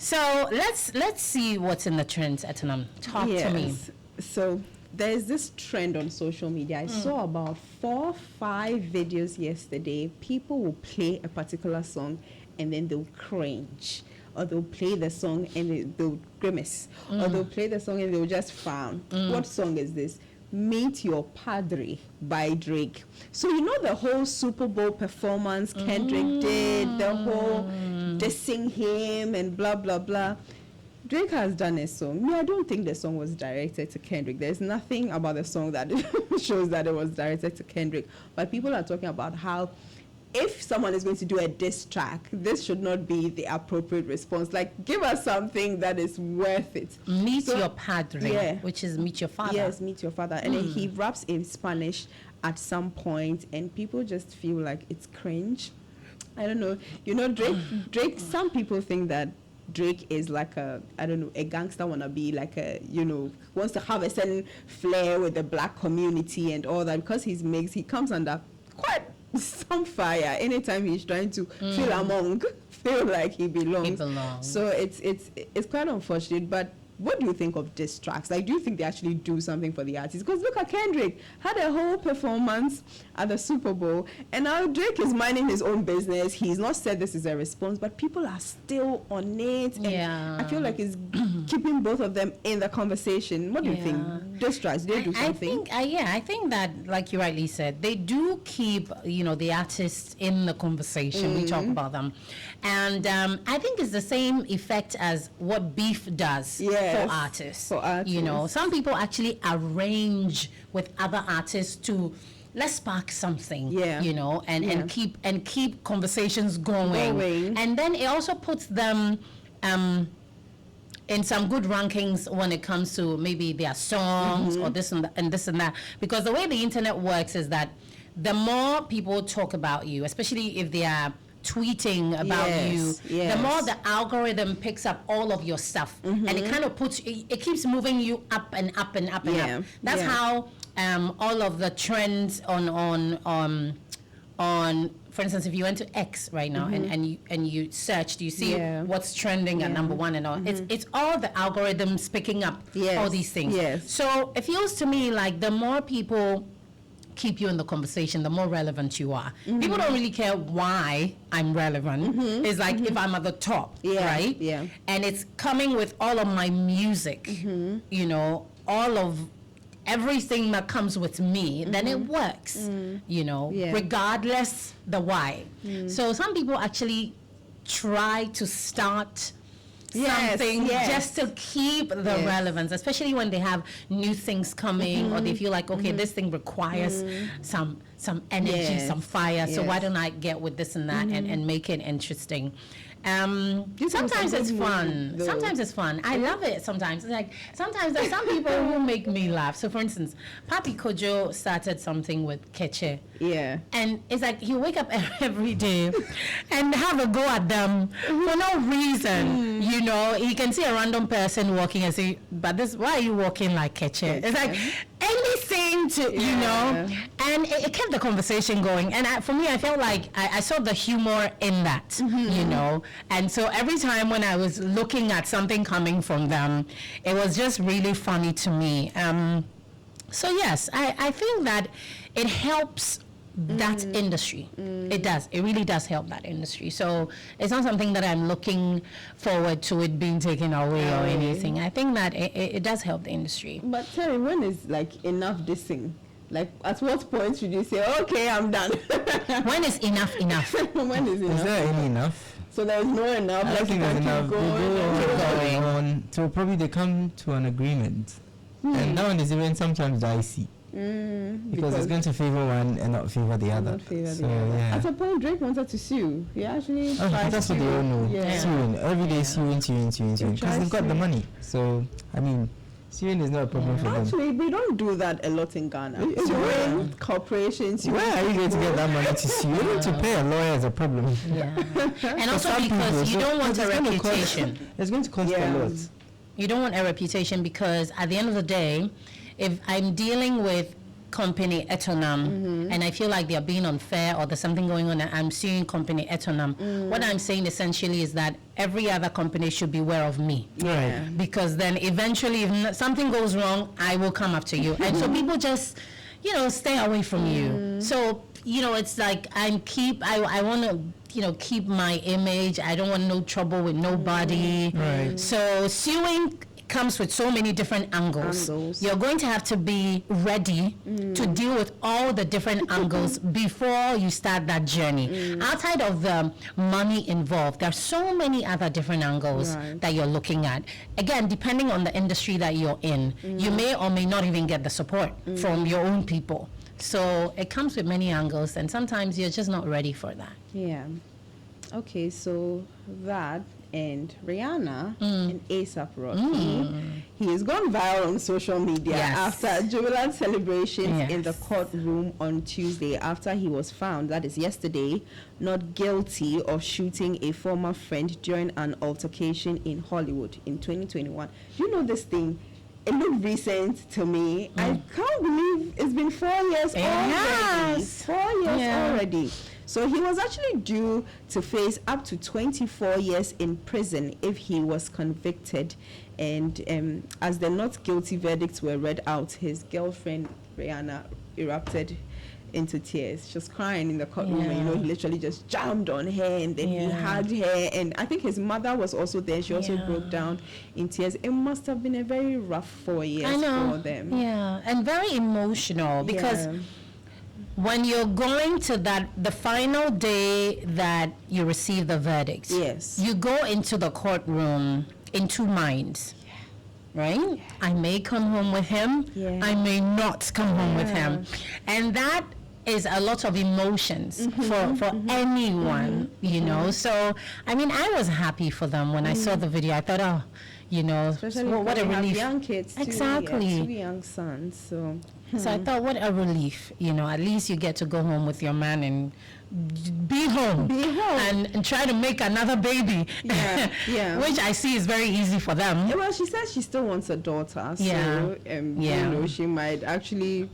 So let's see what's in the trends, Etornam. Talk to me. So there's this trend on social media. I saw about 4 or 5 videos yesterday. People will play a particular song and then they'll cringe. Or they'll play the song and they'll grimace. Or they'll play the song and they'll just frown. What song is this? Meet Your Padre by Drake. So you know the whole Super Bowl performance Kendrick did, the whole dissing him and blah, blah, blah. Drake has done a song. No, I don't think the song was directed to Kendrick. There's nothing about the song that shows that it was directed to Kendrick. But people are talking about how if someone is going to do a diss track, this should not be the appropriate response. Like, give us something that is worth it. Meet Your Padre, which is meet your father. Yes, meet your father. And then he raps in Spanish at some point, and people just feel like it's cringe. I don't know. You know, Drake, some people think that Drake is like a gangster wannabe, like wants to have a certain flair with the black community and all that, because he's mixed. He comes under quite some fire anytime he's trying to feel like he belongs. So it's quite unfortunate. But what do you think of diss tracks? Like, do you think they actually do something for the artists? Because look at Kendrick, had a whole performance at the Super Bowl, and now Drake is minding his own business. He's not said this is a response, but people are still on it. And I feel like it's keeping both of them in the conversation. What do you think? Diss tracks, do they do something? I think that, like you rightly said, they do keep, the artists in the conversation. We talk about them. And I think it's the same effect as what beef does. For artists. Some people actually arrange with other artists to let's spark something, and keep conversations going. And then it also puts them in some good rankings when it comes to maybe their songs or this and that. Because the way the internet works is that the more people talk about you, especially if they are tweeting about you, the more the algorithm picks up all of your stuff, and it kind of it keeps moving you up and up and up and up. That's how all of the trends on for instance, if you went to X right now and you searched, you see what's trending at number 1 and all. It's all the algorithms picking up all these things. So it feels to me like the more people keep you in the conversation, the more relevant you are. People don't really care why I'm relevant. It's like if I'm at the top, right? And it's coming with all of my music, all of everything that comes with me, then it works, regardless the why. So some people actually try to start something just to keep the relevance, especially when they have new things coming or they feel like, okay, this thing requires some energy, some fire, so why don't I get with this and that and make it interesting. Sometimes it's fun. Sometimes it's fun. I love it sometimes. It's like, sometimes there's some people who make me laugh. So for instance, Papi Kojo started something with Keche. And it's like he'll wake up every day and have a go at them for no reason. He can see a random person walking and say, but why are you walking like Keche? It's like anything to, and it kept the conversation going. And for me, I felt like I saw the humor in that, and so every time when I was looking at something coming from them, it was just really funny to me. So yes, I think that it helps that industry. It does. It really does help that industry. So it's not something that I'm looking forward to it being taken away or anything. I think that it does help the industry. But Terry, when is like enough dissing? Like, at what point should you say, okay, I'm done? When is enough? When is enough? Is there any enough? So there's no enough. I think there's enough. They go on. So probably they come to an agreement. And that one is even sometimes dicey. Because it's going to favor one and not favor the other. At a point, Drake wanted to sue. He actually tried that's to what they all know. Suing. Every day suing. Because they've got the money. So, I mean, suing is not a problem for them. Actually, we don't do that a lot in Ghana. Suing corporations. Where are you going to get that money to sue? You need to pay a lawyer as a problem. And also because you don't want a reputation. It's going to cost a lot. You don't want a reputation because at the end of the day, if I'm dealing with company Etornam, and I feel like they're being unfair or there's something going on, and I'm suing company Etornam. What I'm saying essentially is that every other company should beware of me. Right. Because then eventually, if something goes wrong, I will come after you. And so people just, stay away from you. So, it's like I want to, keep my image. I don't want no trouble with nobody. Right. So suing comes with so many different angles. You're going to have to be ready to deal with all the different angles before you start that journey. Outside of the money involved, there are so many other different angles that you're looking at. Again, depending on the industry that you're in, you may or may not even get the support from your own people. So it comes with many angles, and sometimes you're just not ready for that. Yeah. Okay, so that and Rihanna and A$AP Rocky. He has gone viral on social media after jubilant celebrations in the courtroom on Tuesday after he was found, that is yesterday, not guilty of shooting a former friend during an altercation in Hollywood in 2021. You know this thing? It looked recent to me. I can't believe it's been 4 years already. 4 years already. So he was actually due to face up to 24 years in prison if he was convicted. And as the not guilty verdicts were read out, his girlfriend Rihanna erupted into tears. She was crying in the courtroom, and he literally just jumped on her, and then he hugged her. And I think his mother was also there. She also broke down in tears. It must have been a very rough 4 years for them. Yeah, and very emotional because when you're going to the final day that you receive the verdict, you go into the courtroom in two minds, right? I may come home with him, I may not come home with him. And that is a lot of emotions for anyone, So, I mean, I was happy for them when I saw the video. I thought, especially what a relief. Young kids too. Exactly. 2 young sons, so... So I thought, what a relief, at least you get to go home with your man and be home. And try to make another baby. Which I see is very easy for them. Well, she says she still wants a daughter, so she might actually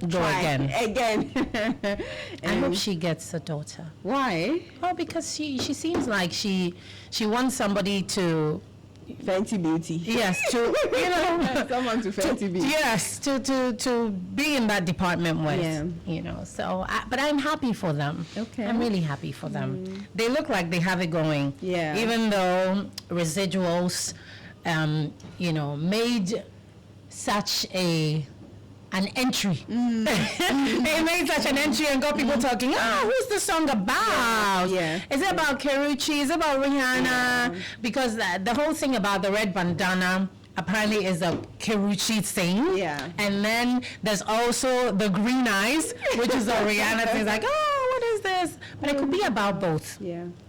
go again. I hope she gets a daughter. Why? Oh, because she seems like she wants somebody to... Fenty Beauty. Yes, to someone to Fenty Beauty. Yes, to be in that department with. So but I'm happy for them. Okay. I'm really happy for them. They look like they have it going. Yeah. Even though residuals made such an entry. They made such an entry and got people talking, who's the song about? Is it about Keruchi? Is it about Rihanna? Because the whole thing about the red bandana apparently is a Keruchi thing. And then there's also the green eyes, which is a Rihanna thing. It's like, what is this? But it could be about both.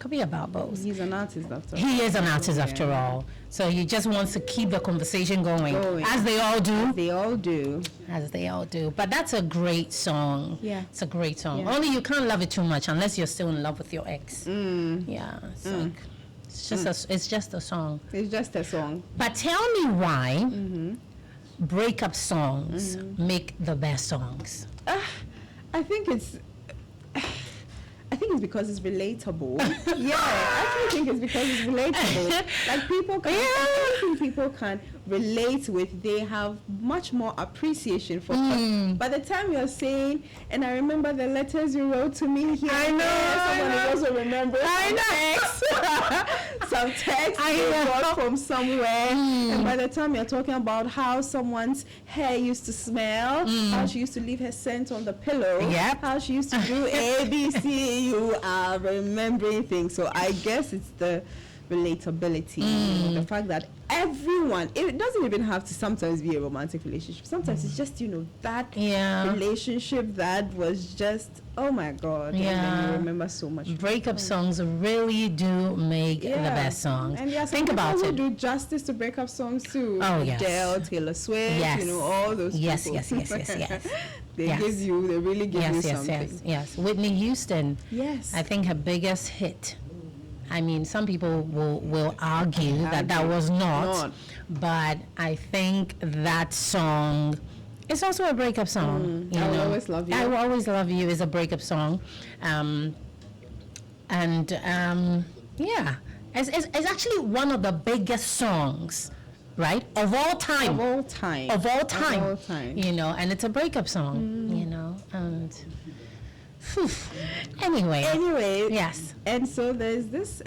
Could be about both. He's an artist after all. He is an artist after all. So he just wants to keep the conversation going. As they all do. As they all do. But that's a great song. It's a great song. Only you can't love it too much unless you're still in love with your ex. It's just a song. It's just a song. But tell me why breakup songs make the best songs. I think it's because it's relatable. I actually think it's because it's relatable. Like people can relate with. They have much more appreciation for. By the time you're saying, and I remember the letters you wrote to me here. I know. Someone also remembers. Some text you got from somewhere. And by the time you're talking about how someone's hair used to smell, how she used to leave her scent on the pillow, how she used to do A, B, C, you are remembering things. So I guess it's the relatability, the fact that everyone, it doesn't even have to sometimes be a romantic relationship. Sometimes it's just, that relationship that was just, oh my God. And then you remember so much. Breakup songs really do make the best songs. And think about it. Do justice to breakup songs too. Oh, yes. Adele, Taylor Swift, all those people. Yes. They really give you something. Yes. Whitney Houston. Yes. I think her biggest hit. I mean, some people will argue that was not, but I think that song It's also a breakup song. I Will Always Love You. I Will Always Love You is a breakup song. Yeah. It's actually one of the biggest songs, right? Of all time. Of all time. You know, and it's a breakup song, you know, and Anyway. Yes. And so there's this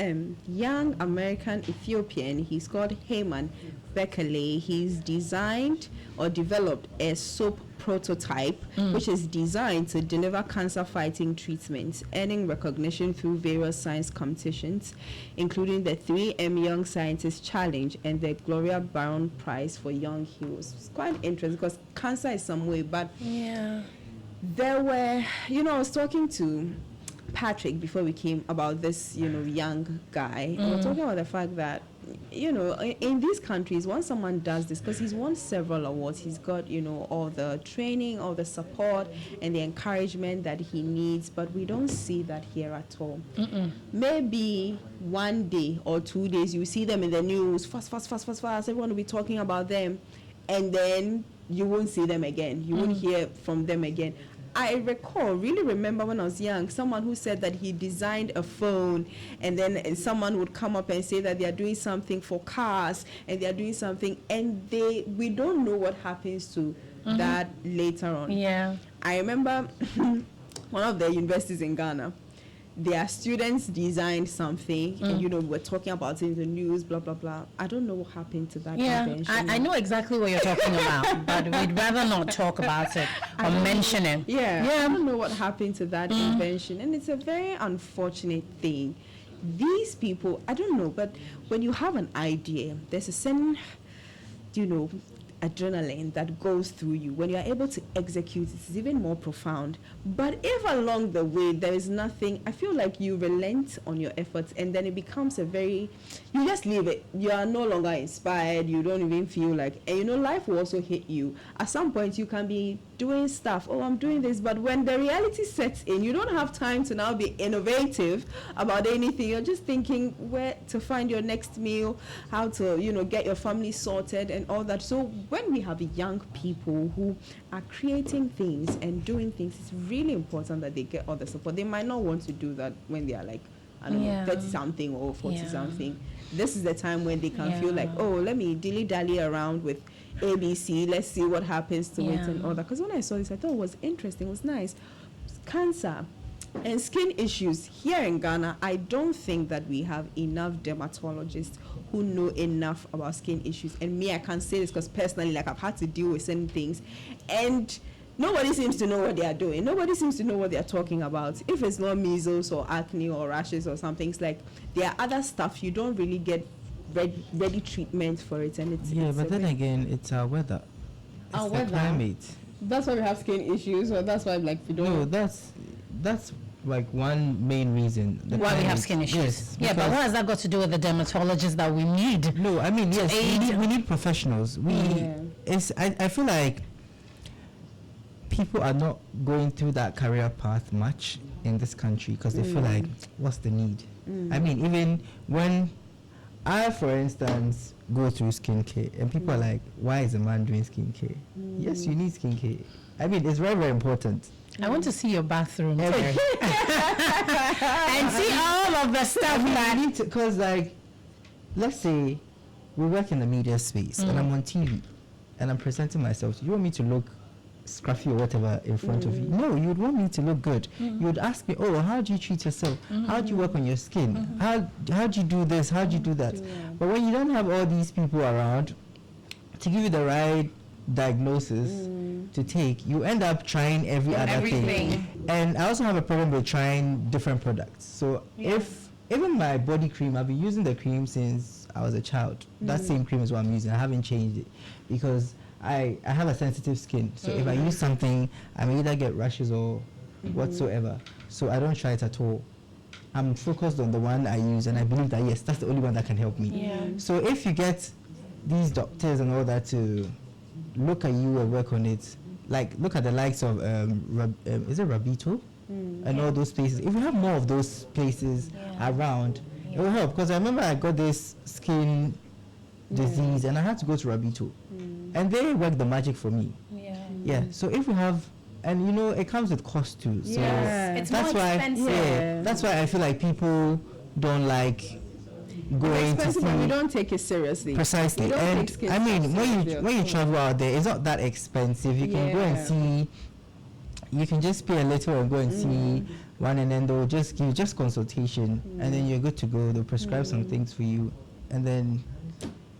young American Ethiopian. He's called Heyman Bekele. He's designed or developed a soap prototype which is designed to deliver cancer fighting treatments, earning recognition through various science competitions, including the 3M Young Scientist Challenge and the Gloria Brown Prize for Young Heroes. It's quite interesting because cancer is some way, but there were, I was talking to Patrick before we came about this, young guy. And we're talking about the fact that, in these countries, once someone does this, because he's won several awards, he's got, all the training, all the support, and the encouragement that he needs, but we don't see that here at all. Maybe 1 day or 2 days, you see them in the news, fast, everyone will be talking about them, and then you won't see them again. You won't hear from them again. I really remember when I was young, someone who said that he designed a phone, and then someone would come up and say that they are doing something for cars, and they are doing something, and we don't know what happens to that later on. Yeah. I remember one of the universities in Ghana, their students designed something, and we're talking about it in the news, blah blah blah. I don't know what happened to that invention. I know exactly what you're talking about, but we'd rather not talk about it or mention it. I don't know what happened to that invention, and it's a very unfortunate thing. These people, I don't know, but when you have an idea, there's a certain, adrenaline that goes through you. When you are able to execute, it's even more profound. But if along the way there is nothing, I feel like you relent on your efforts, and then it becomes you just leave it. You are no longer inspired. You don't even feel like, and life will also hit you. At some point you can be doing stuff, I'm doing this, but when the reality sets in, you don't have time to now be innovative about anything. You're just thinking where to find your next meal, how to, get your family sorted and all that. So when we have young people who are creating things and doing things, it's really important that they get all the support. They might not want to do that when they are like, 30-something or 40-something. This is the time when they can feel like, let me dilly-dally around with ABC, let's see what happens to it and all that. Because when I saw this, I thought it was interesting, it was nice. Cancer and skin issues here in Ghana, I don't think that we have enough dermatologists who know enough about skin issues. And me, I can say this because personally, I've had to deal with certain things, and nobody seems to know what they are doing. Nobody seems to know what they are talking about. If it's not measles or acne or rashes or something, it's like there are other stuff you don't really get ready treatment for it, and it's but then again, it's our weather. It's our the climate. That's why we have skin issues, or that's why we don't. No, that's like one main reason why we have skin issues. Yes, but what has that got to do with the dermatologist that we need? No, I mean, yes, we need professionals. I feel like people are not going through that career path much in this country because they feel like, what's the need? I mean, even when I, for instance, go through skincare, and people are like, why is a man doing skincare? Yes, you need skincare. I mean, it's very, very important. I want to see your bathroom and see all of the stuff that need to, because like, let's say we work in the media space and I'm on TV and I'm presenting myself. You want me to look scruffy or whatever in front of you? No, you'd want me to look good. You would ask me, how do you treat yourself? How do you work on your skin? How do you do this? How do you do that? But when you don't have all these people around to give you the right diagnosis to take, you end up trying everything. And I also have a problem with trying different products. So if even my body cream, I've been using the cream since I was a child. That same cream is what I'm using. I haven't changed it because I have a sensitive skin. So if I use something, I may either get rashes or whatsoever. So I don't try it at all. I'm focused on the one I use, and I believe that yes, that's the only one that can help me. So if you get these doctors and all that to look at you and work on it, like look at the likes of is it Rabito and all those places. If you have more of those places around, it will help. Because I remember I got this skin disease and I had to go to Rabito, and they worked the magic for me. Yeah. So if we have, and you know, it comes with cost too. So It's that's more why. expensive. Yeah. That's why I feel like people don't like going to expensive, but we see. don't take it seriously. Precisely. We don't And take skin I mean, seriously. when you travel out there, it's not that expensive. You can go and see. You can just pay a little and go and see one, and then they'll just give you just consultation, and then you're good to go. They'll prescribe some things for you, and then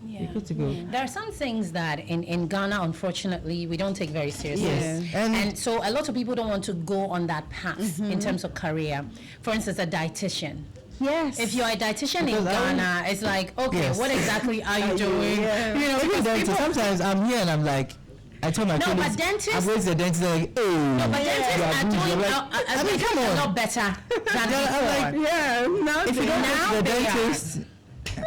you're good to go. There are some things that in Ghana, unfortunately, we don't take very seriously. Yes. And so a lot of people don't want to go on that path in terms of career. For instance, a dietitian. Yes. If you're a dietitian in Because Ghana, it's like, okay, Yes. what exactly are you doing? Yeah. You know, Even because dentist, people, sometimes I'm here and I'm like, I told my No, colleagues, but dentists- I'm going to the dentist, they're like, oh, no, but dentists you are bougie. doing I'm like, I mean, come a on. lot better than Yeah, I'm before. like, yeah. Now if you don't Now go to the they are. dentist,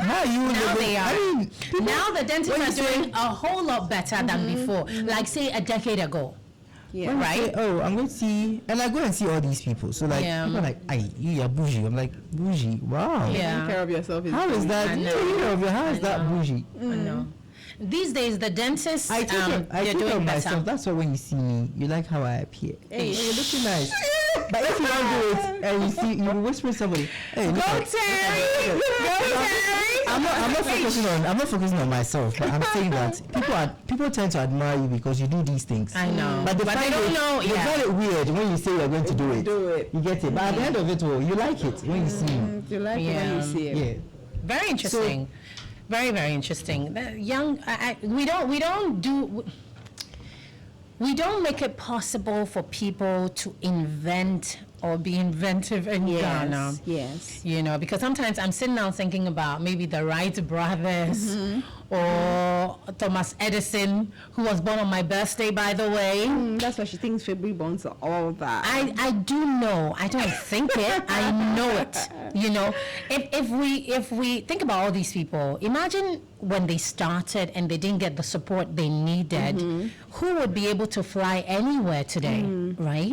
how are you? Now they are. I mean, people, Now the dentists when are you say- doing a whole lot better than before, like say a decade ago. Yeah. when you right? say, oh, I'm going to see, and I go and see all these people. So like, Yeah. people are like, aye, you are bougie. I'm like, bougie? Wow. Yeah. Taking care of yourself is How is that? I You know. taking care of your how is I that know. bougie? I know. These days, the dentists, I take care, I they're take care doing of better. myself. That's why when you see me, you like how I appear. Hey. You're looking nice. But if you don't do it and you see, you whisper somebody, hey, look at- Terry! I'm not focusing on myself, but I'm saying that people tend to admire you because you do these things. I know. But they But find they don't it, know, They yeah. find it weird when you say you're going to do it. Do it. You get it. But at the end of it all, you like it when you see me. You like it when Yeah. you see it. Yeah. Very interesting. Very, very interesting. The young, we don't make it possible for people to invent or be inventive in Ghana. Yes. You know, because sometimes I'm sitting down thinking about maybe the Wright brothers or Thomas Edison, who was born on my birthday, by the way. That's why she thinks February bonds are all that. I do know. I don't think it. I know it. You know, if we think about all these people, imagine when they started and they didn't get the support they needed, who would be able to fly anywhere today, right?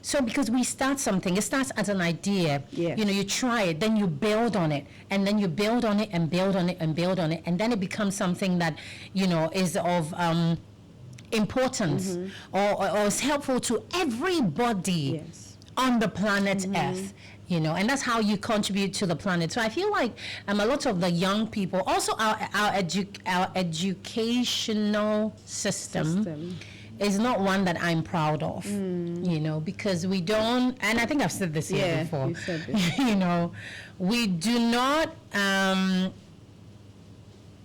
So because we start something, it starts as an idea. Yes. You know, you try it, then you build on it, and then you build on it and build on it and build on it, and then it becomes something that, you know, is of importance or is helpful to everybody Yes. on the planet Earth. You know, and that's how you contribute to the planet. So I feel like a lot of the young people, also our educational system is not one that I'm proud of. You know, because we don't, and I think I've said this here before. You said this. You know, we do not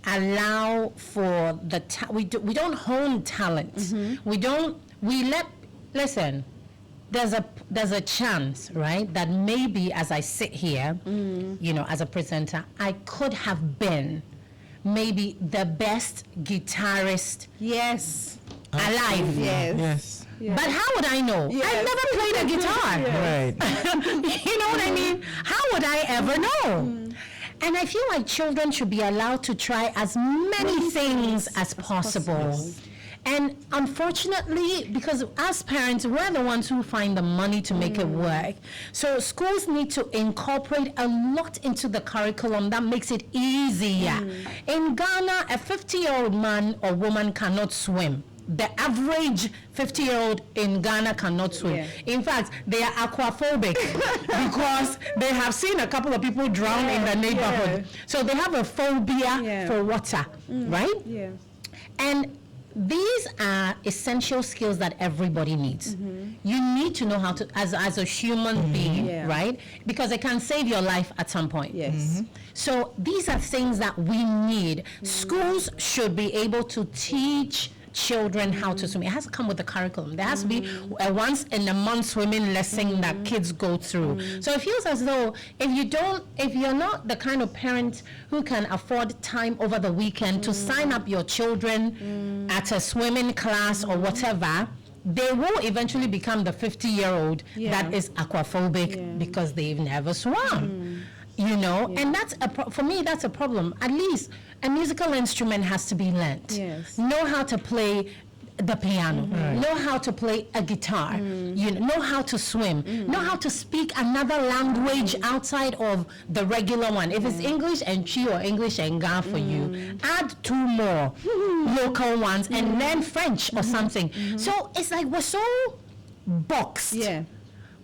allow for the we don't hone talent. Listen, there's a chance, right, that maybe as I sit here, you know, as a presenter, I could have been maybe the best guitarist Yes. alive. Yes. But how would I know? Yes. I've never played a guitar. Right. You know what I mean? How would I ever know? And I feel like children should be allowed to try as many things as possible. And unfortunately, because as parents, we're the ones who find the money to make it work. So schools need to incorporate a lot into the curriculum that makes it easier. In Ghana, a 50-year-old man or woman cannot swim. The average 50-year-old in Ghana cannot swim. Yeah. In fact, they are aquaphobic because they have seen a couple of people drown in the neighborhood. So they have a phobia for water, right? Yeah. And these are essential skills that everybody needs. You need to know how to, as a human being, right? Because it can save your life at some point. Yes. So these are things that we need. Schools should be able to teach children how to swim. It has to come with the curriculum. There has to be a once in a month swimming lesson that kids go through. So it feels as though if you're not the kind of parent who can afford time over the weekend to sign up your children at a swimming class or whatever, they will eventually become the 50-year-old that is aquaphobic because they've never swum. You know, and that's for me, that's a problem. At least a musical instrument has to be learnt. Yes. Know how to play the piano, know how to play a guitar, you know how to swim, know how to speak another language outside of the regular one. If it's English and Chi or English and Ga for you, add 2 more local ones and learn French or something. So it's like we're so boxed. Yeah.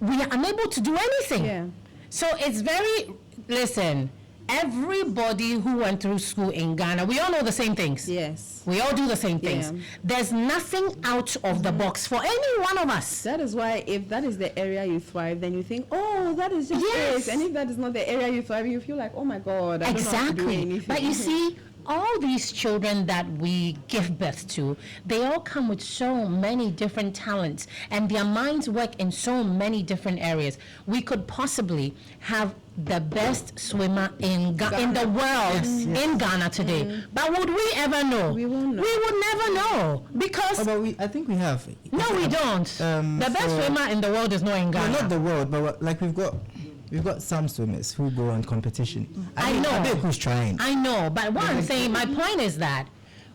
We are unable to do anything. Yeah. So it's very, listen, everybody who went through school in Ghana, we all know the same things. Yes. We all do the same things. Yeah. There's nothing out of the box for any one of us. That is why if that is the area you thrive, then you think, oh, that is just Yes. it. And if that is not the area you thrive, you feel like, oh my God, I don't know how to do Exactly. anything. But you see, all these children that we give birth to, they all come with so many different talents, and their minds work in so many different areas. We could possibly have the best swimmer in the world in Ghana today. But would we ever know? We won't know. We would never know because I think we have. no, we don't. The best swimmer in the world is not in Ghana. Not the world, but like we've got some swimmers who go on competition. I know. I bet who's trying. I know, but what I'm saying, my point is that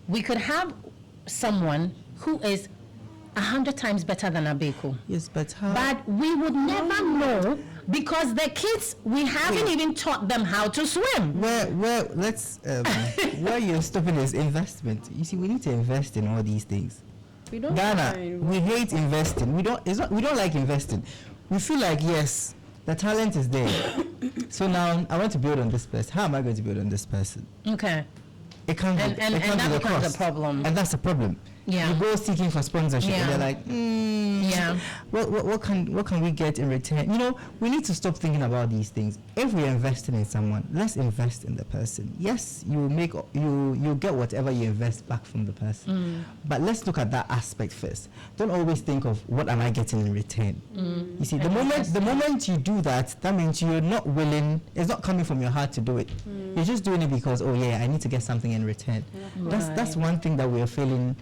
we could have someone who is 100 times better than Abeku. Yes, but how? But we would never know because the kids, we haven't even taught them how to swim. Where where you're stopping is investment. You see, we need to invest in all these things. We don't Ghana, mind. we hate investing. We don't like investing. We feel like, yes, the talent is there. So now I want to build on this person. How am I going to build on this person? Okay. It comes And that becomes a problem. And that's a problem. Yeah. You go seeking for sponsorship and Yeah. they're like, Yeah. what can we get in return? You know, we need to stop thinking about these things. If we're investing in someone, let's invest in the person. Yes, you get whatever you invest back from the person. But let's look at that aspect first. Don't always think of what am I getting in return. You see, the moment you do that, that means you're not willing, it's not coming from your heart to do it. You're just doing it because, oh yeah, I need to get something in return. That's one thing that we're failing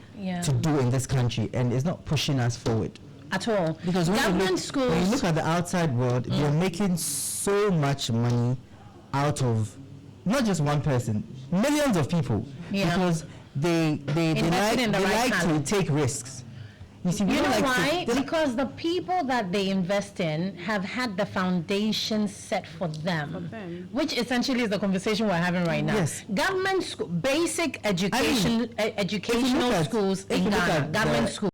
to do in this country, and it's not pushing us forward At all. because when you look at the outside world, they're making so much money out of not just one person, millions of people, because they like to take risks. You see, we You know don't like why? to, Because the people that they invest in have had the foundation set for them, which essentially is the conversation we're having right now. Yes. Government school, basic education, educational at- schools if in you look Ghana, at government the- schools.